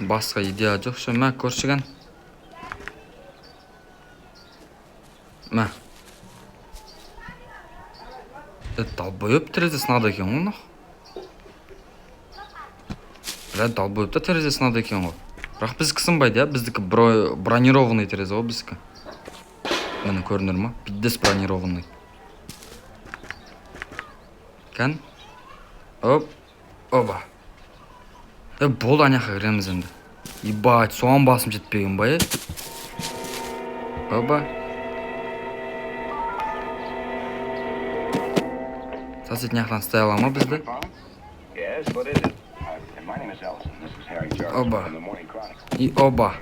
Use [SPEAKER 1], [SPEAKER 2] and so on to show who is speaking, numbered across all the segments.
[SPEAKER 1] Басқа идея жоқ. Ше, мә, көршіген. Мә. Далбойып терезе сынады екен ғой, нақ. Бля, далбойып та терезе сынады екен ғой. Бірақ біздікі сынбайды, я. Біздікі бронированный терезе ғой, біздікі. Міне көрінер ма? Биддес бронированный. Кән? Оп. Оба. Болды аняққа кіреміз енді. Ебать, соған басым жетпеген ба, Оба. Сосед няқтан стай ала ма бізді? Оба. И оба.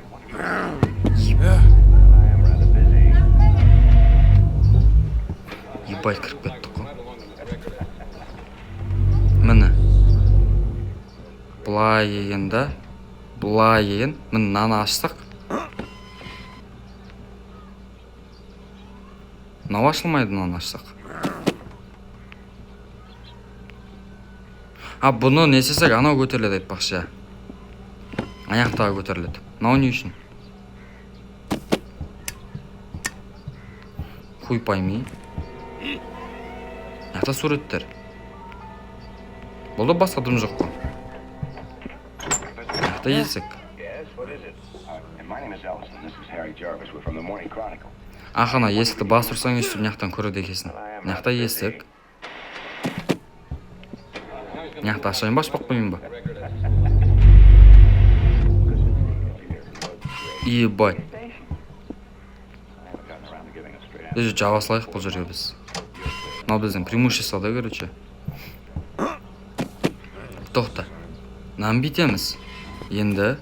[SPEAKER 1] Ебать, кіріп кеттік қой. Міне. Бұлай еген да. Бұлай еген. Міне наны ашсақ. Мынау ашылмайды наны ашсақ. Бұны несесек анау көтеріледі айтпақшы. Аяқтағы көтеріледі. Мынау не үшін? Хуй пойми. Аяқта суреттер. Бұл да басқа дым жоқ қой. Аяқта есік. Ана есікті бастырсаң өстіп мынаяқтан көреді екенсің. Мынаяқта есік. Мынаяқта ашайын ба, ашпақ қоймайын ба? Ебать. Біз жаба салайық бұл жерге біз. Мынау біздің преимущество да, короче. Тоқта. Нан битеміз. Енді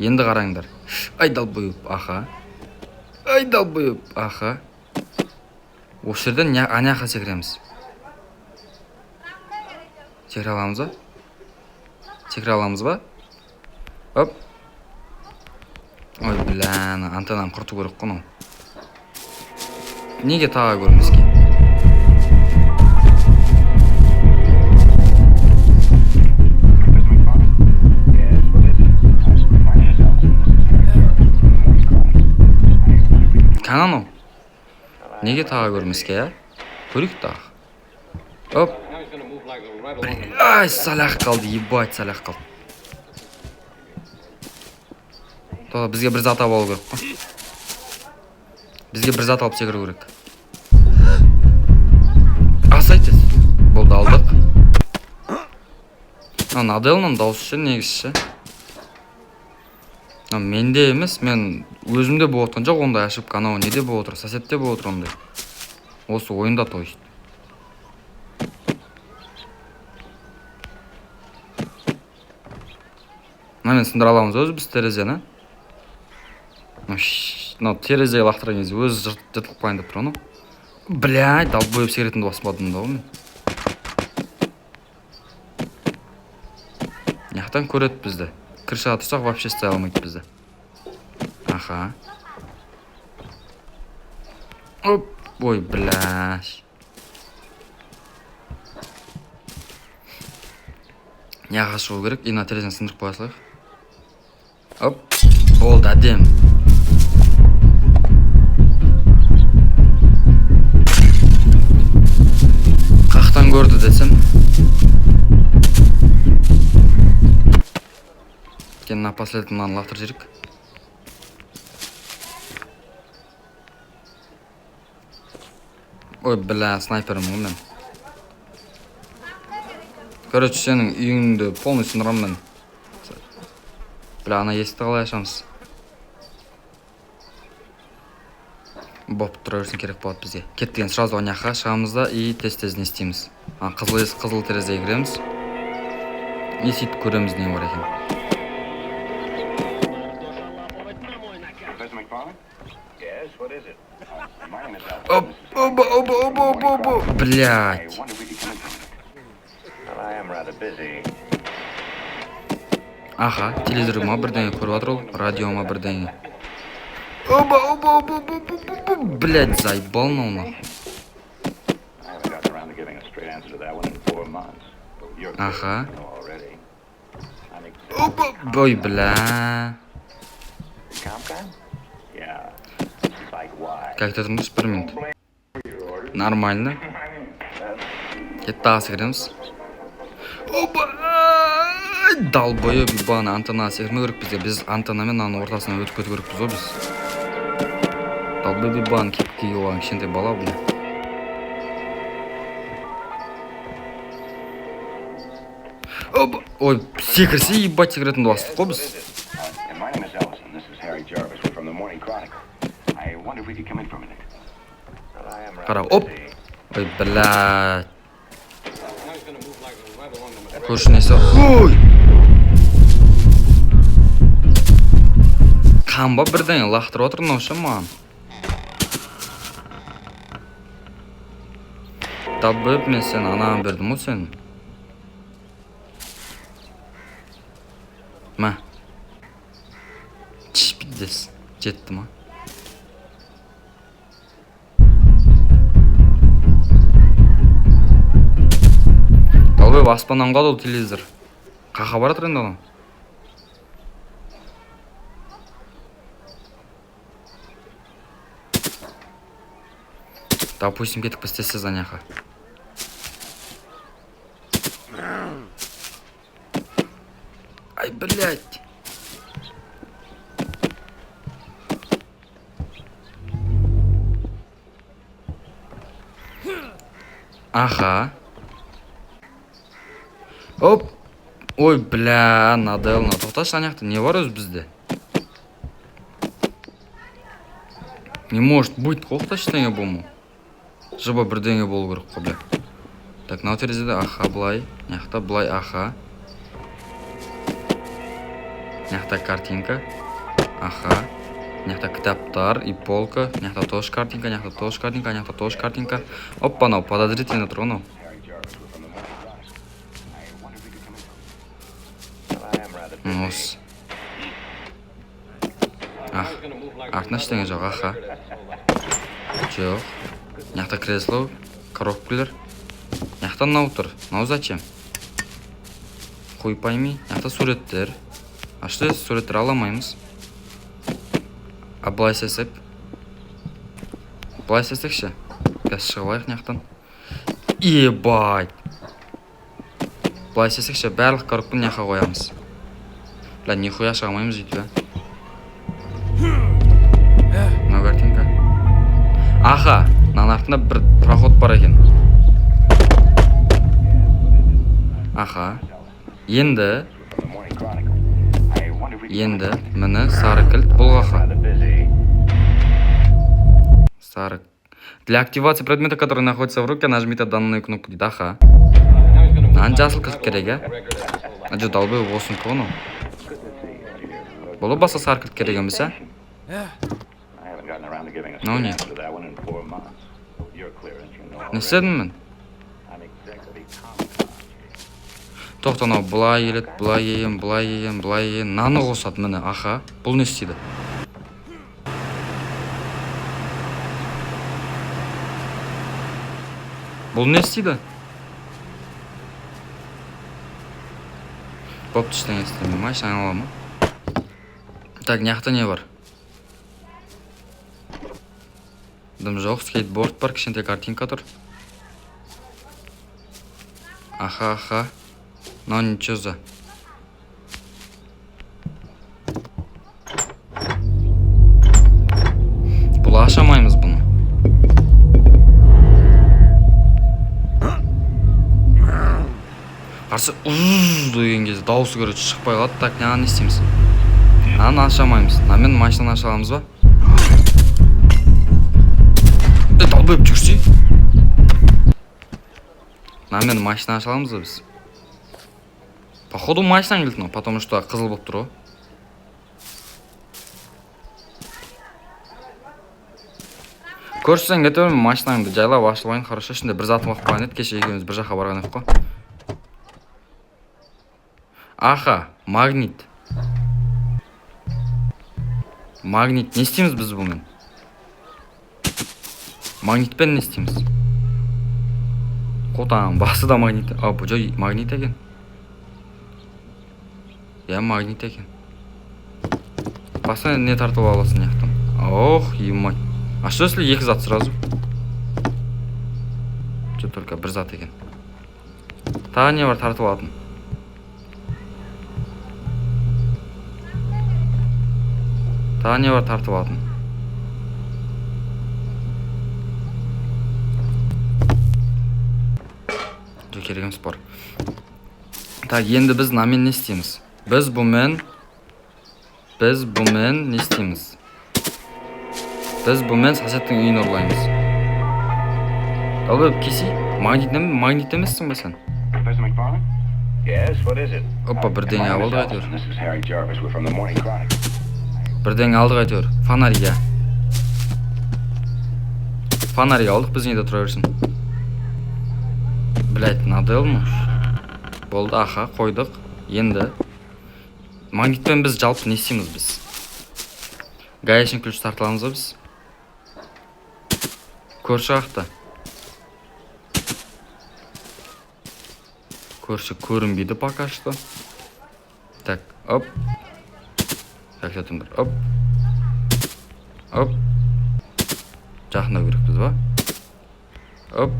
[SPEAKER 1] қараңдар. Айдал бұйып, аха. Осы жерден аняқа секіреміз. Секіре аламыз ба? Оп. Ой, бләні, антеннам құрту керек қой. Неге таға көрмеске? Канану? Неге таға көрмеске, көрік тағы. Оп. Ай, салақ қалды, ебать, салақ қалды. Тоға, бізге бір зат алып керек қой. Бізге бір зат алып секіру керек. Асайтыз. Болды, алдық. Аделның даусы негізші. Менде емес, мен өзімде болып отқан жоқ, ондай ошибка. Анау неде болып отыр, соседте болып отыр ондай. Осы ойында то есть. Мен сындыра аламыз өзі біз терезені. Терезеге лақтырған кезде өзі жыртылып қайын деп тұр. Блядь, дал бөліп сигаретімді баспадым да мен. Яқтан көреді бізді. Кіршіға тұрсақ вообще стай алмайды бізді. Аха. Оп, ой, блядь. Яға шығу керек, ина терезені сындырып қоя салайық. Оп, болды, әдем. Қақтан көрді десем. Кен напоследок мынаны лақтыр жерік. Ой, бля, снайперім ғой мен. Короче, сенің үйіңді полностью нұрам мен. Бля, ана есікті қалай ашамыз. Боп тұра өрсін керек болады бізге. Кеттіген сразу аняққа шығамыз да и тез-тез не істейміз. Қызыл есік, қызыл терезеге кіреміз. И сөйтіп көреміз не бар екен. Оба. Блядь. Аха, телевизорыма бірдеңе көріп жатыр ол, радиома бірдеңе. Оба. Блядь, заебал науна. Аха. Оба. Ой, бля. Как ты думаешь, бір минут? Нормально. Кетті асы кіреміз. Оба. Далбойып, ебаны антенна секірме керек бізде. Біз антеннамен аны ортасына өтіп кету керекпіз ғой біз. Далбойып, ебаны кеп күйге болған кішкентай бала бұл. Ой, секірсе ебать секіретін бастық қой біз. Қара, оп! Ой, блядь. Көрші несі? Ой! Қамба бірден лақтырып отыр наушы маған. Табып мен сен анаған бердім о сен. Ма. Чпидес. Жетті ма? Талбай аспаннан қалды ол телевизор. Қақа баратыр енді оған. Допустим, кетіп істесе заняха. Ай, блядь. Аха. Оп. Ой, бля, наделна. Тоқташы аняқты, не бар өз бізде? Не может быть, тоқташы теңе болмау. Жыба бірдеңе болу керек қой, бля. Так, мынау терезеде аха былай, мынаяқта былай аха. Мынаяқта картинка. Аха. Мынаяқта кітаптар и полка. Мынаяқта тоже картинка, мынаяқта тоже картинка, мынаяқта тоже картинка. Опа, мынау подозрительно тұр ғой. Осы. Артына ештеңе жоқ, аха. Жоқ. Мынаяқта кресло, коробкалар. Мынаяқта мынау тұр. Мынау зачем? Хуй пойми. Мынаяқта суреттер. А что если суреттер аламаймыз? А былай істесек? Былай істесекші? Қазір шығып алайық мынаяқтан. Ебать. Былай істесекші, барлық коробканы мынаяққа қоямыз. Бля, нихуя шыға алмаймыз дейді, бе? Мынау картинка. Аха, мынаның артында бір проход бар екен. Аха. Енді міне сары кілт бұл аха. Сары. Для активации предмета, который находится в руке, нажмите данную кнопку дейді, аха. Мынаны жасыл кілт керек, а? Аджо далбай осын кону. Бұл баса сары кілт керек емес, а? Ну не. Не істедім мен? Тоқтанау, бұлай елет, бұлай ейін, бұлай ейін, бұлай ейін. Наны қосады міне, аха. Бұл не істейді? Бұл не істейді? Бопты іштен естеймін, машин айнала ма? Так, мынаяқта не бар? Дым жоқ, скейтборд бар, кішкентай картинка тұр. Аха, аха. Но ничего за. Бұл ашамаймыз бұны. Қарсы деген кезде дауысы көрі шықпай қалады. Так, не істейміз? Аны ашамаймыз. Намен машинаны аша аламыз ба? Далбайып жүрсей. Намен машинаны аша аламыз ба біз? Походу машинан келді, потому что қызыл болып тұр. Көршісен кетіп өйін машинаңды жайлап ашылайын, хорошо, ішінде бір затым оқып қойған еді, кеше екеуміз бір жаққа барған еді қой. Аха, магнит. Магнит, не істейміз біз бұмен? Магнитпен не істейміз? Қотаң, басы да магнит. А, бұл жой магнит екен. Я магнит екен. Басына не тартып аласың яқтан? Ох, емай. А что если екі зат сразу? Че только бір зат екен. Тағы не бар тартып алатын? Тағы не бар тартып алатын? керегіміз бар. Так, енді біз намен не істейміз? Біз бұмен не істейміз? Біз бұмен соседтің үйін ұрлаймыз. Далбай кесі? Магнит емессің бе сен? Опа, бірдеңе алдық әйтеуір. Фонария. Фонария алдық, біз неде тұра берсін. Блять, наделмыш. Болды, аха, қойдық. Енді магнитпен біз жалпы не істейміз біз? Гаечный ключ тартыламыз ба біз? Көрші ақты. Көрші көрінбейді пока что. Так, оп. Кәлкетімдір, оп. Оп. Жақында керекпіз ба? Оп.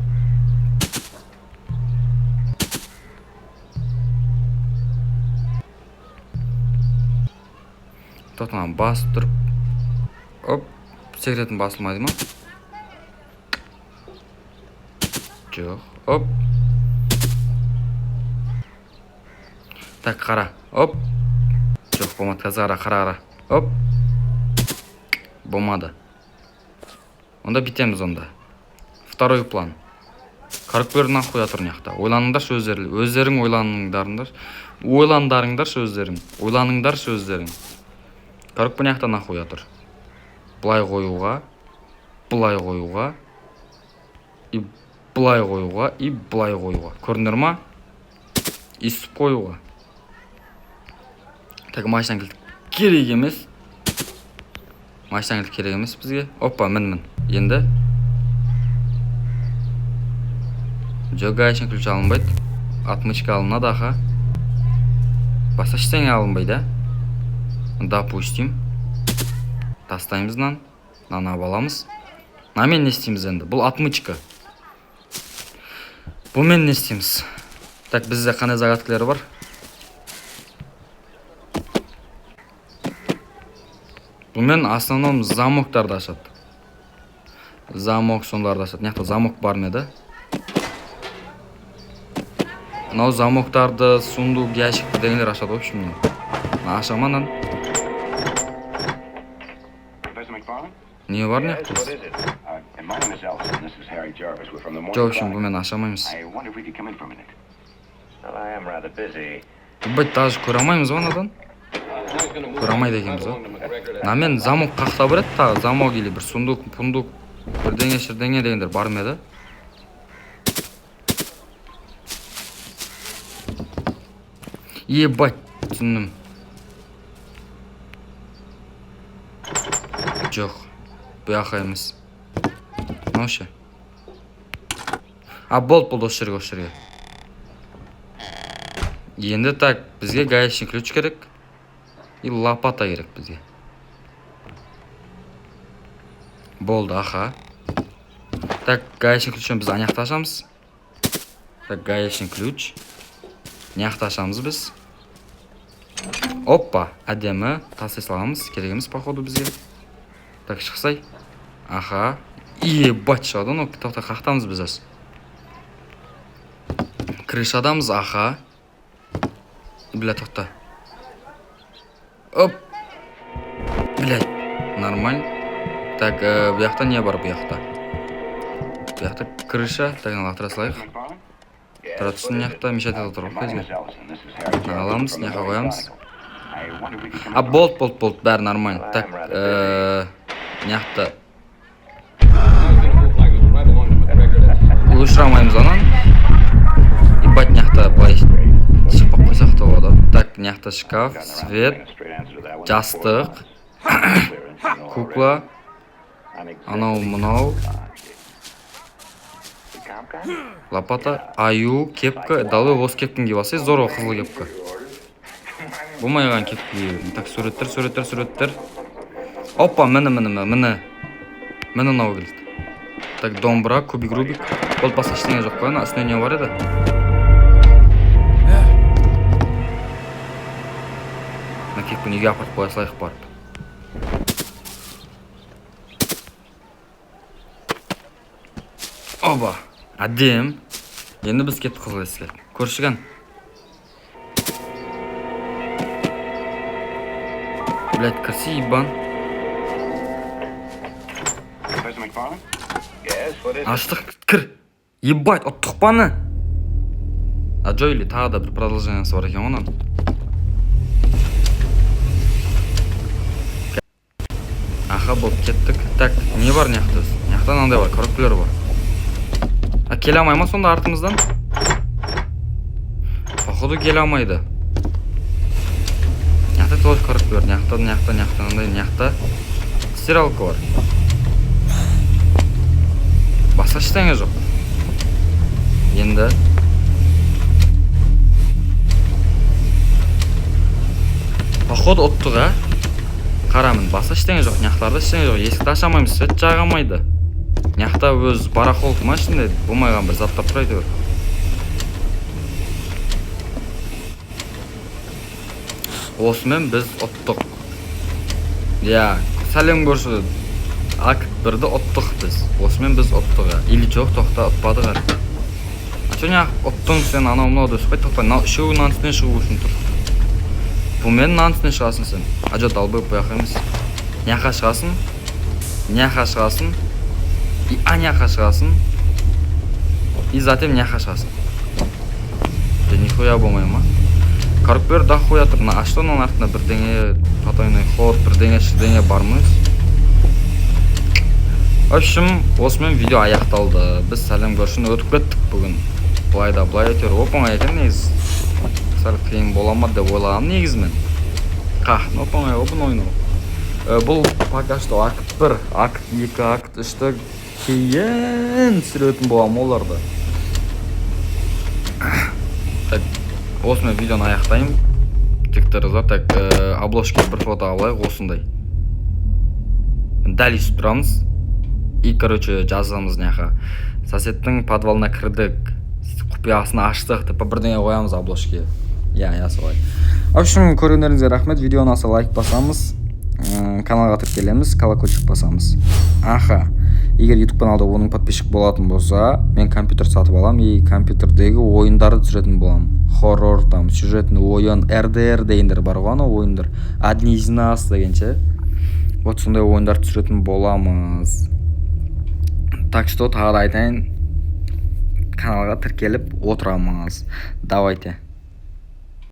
[SPEAKER 1] Тотынан басып тұрып. Оп. Секретін басылмайды ма? Жоқ. Оп. Так, қара. Оп. Жоқ, болмады. Қазір қара. Оп. Болмады. Онда бітеміз онда. Второй план. Қарықбер нахуй атыр неқта. Ойланыңдаршы өздерің ойландарыңдаршы өздерің. Ойланыңдаршы өздерің. Қарықбер неқта нахуй атыр. Бұлай қоюға, и бұлай қоюға. Көрінер ма? Естіп қоюға. Так, машинан керек емес. Бізге. Опа, мін. Енді. Жоқ, гаечный ключ алынбайды. Отмычка алынады, аха. Басқа ештеңе алынбайды. Допустим. Тастаймыз нан. Нан аламыз. Намен не істейміз енді? Бұл отмычка. Бұмен не істейміз? Так, бізде қандай загадкалар бар? Бұмен основном замоктарды ашады. Замок сондарды ашады. Неқта замок бар ма еді? Мынау замоктарды, сундук, ящик бірдеңелер ашады, в общем. Ашаманан. Не бар не қыз? Жоқ, в общем, бұмен ашамаймыз. Бұбайт, даже көрамаймыз ба надан? Көрамайды екенбіз ба? Намен замок қақта бірет та, замок или бір сундук, пундук, бірдеңе дегендер бар ма еді? Ебать, түсіндім. Жоқ, бұяқа емес. Ношы. Болды осы жерге. Енді так, бізге гаечный ключ керек. И лопата керек бізге. Болды, аха. Так, гаечный ключен біз аяқта ашамыз. Так, гаечный ключ. Аяқта ашамыз біз. Опа, әдемі. Тастай саламыз. Керегіміз, походу, бізге. Так, шықсай. Аха. Ебать, шығады, но тоқта қақтамыз біз аз. Крышадамыз, аха. Бля, тоқта. Оп. Блядь, нормаль. Так, бұяқта не бар бұяқта? Бұяқта крыша. Так, лақтыра салайық. Тұра түсін неқта, мешать етіп тұрып көзге. Аламыз, неқа қоямыз. Болды, бәрі нормаль. Так, неқта. Ұшырамаймыз анан. Ебать, неқта былай шықпақ қойсақ та болады. Так, неқта шкаф, свет, жастық, кукла, анау-мынау, лопата, аю, кепка. Далы осы кепкін кеп алсай, зор ол қызыл кепка. Болмайған кепка кеп. Так, суреттер. Опа, міні. Міні нау келді. Так, домбыра, кубик-рубик. Ол басқа ештеңе жоқ қойына, үстіне не бар еді? На кепку неге апарып қоя салайық барып. Оба, әдем. Енді біз кеттік қызыл есікке. Көршіген. Блядь, кірсе ебан. Аштық, кір. Ебать, ұттық баны. А Джойли тағы да бір продолжениясы бар екен оның. Аха, болып кеттік. Так, не бар неяқта? Неяқта нандай бар, көрікпілер бар. А келе алмай ма сонда артымыздан? Походу келе алмайды. Неяқта толық көрікпілер. Неяқта, нандай, неяқта. Стиралка бар. Басқа ештеңе жоқ. Енді походу ұттық, а? Қарамын, басқа ештеңе жоқ, неяқтарда ештеңе жоқ. Есікті ашамаймыз, свет жағамайды. Неяқта өз барахолк ма ішінде болмайған бір заттар тұрайды. Осымен біз ұттық. Я, сәлем көрші. Акт 1-ді ұттық біз. Осымен біз ұттық. Или жоқ, тоқта ұтпадық. А че неяқ ұттың сен анау-мынау дөс қой, тоқпай. Үшеуі нансынен шығу үшін тұр. Бұл мен нансынен шығасын сен. Ажо далбы бұяқ емес. Неяқа шығасын. Неяқа шығасын. И аняқа шығасын. И затем неяқа шығасын. Же нихуя болмай ма? Көрікпер да хуя тұр. А что оның артында бірдеңе потайный ход, бірдеңе бармыз? В общем, осымен видео аяқталды. Біз сәлем көршін өтіп кеттік бүгін. Бұлай да бұлай өтер. Оп-оңай екен негіз. Сәл кейін боламады деп ойлағам негізмен. Қақын оп-оңай опын ойнау. Бұл пока что акт 1, акт 2, акт 3-ті кейін сүретін болам оларды. Так, осымен видеоны аяқтайым. Тектерізі, так, обложке бір фото алайық осындай. Дәл естіп тұрамыз. И, короче, жазамыз неға. Соседтің подвалына кірдік. Құпиясын аштық, тіпі бірдеңе қоямыз обложке. Я солай. В общем, көргендеріңізге рахмет. Видеоны аса лайк басамыз. Каналға тіркелеміз, колокольчик басамыз. Аха. Егер YouTube каналда оның подписчик болатын болса, мен компьютер сатып алам и компьютердегі ойындарды түсіретін болам. Хоррор, там, сюжетный ойын, RDR дегендер бар ғой, ойындар. Одни из нас дегенше. Вот сондай ойындар түсіретін боламыз. Так что тағы да айтайын, каналға тіркеліп отырамыз. Давайте.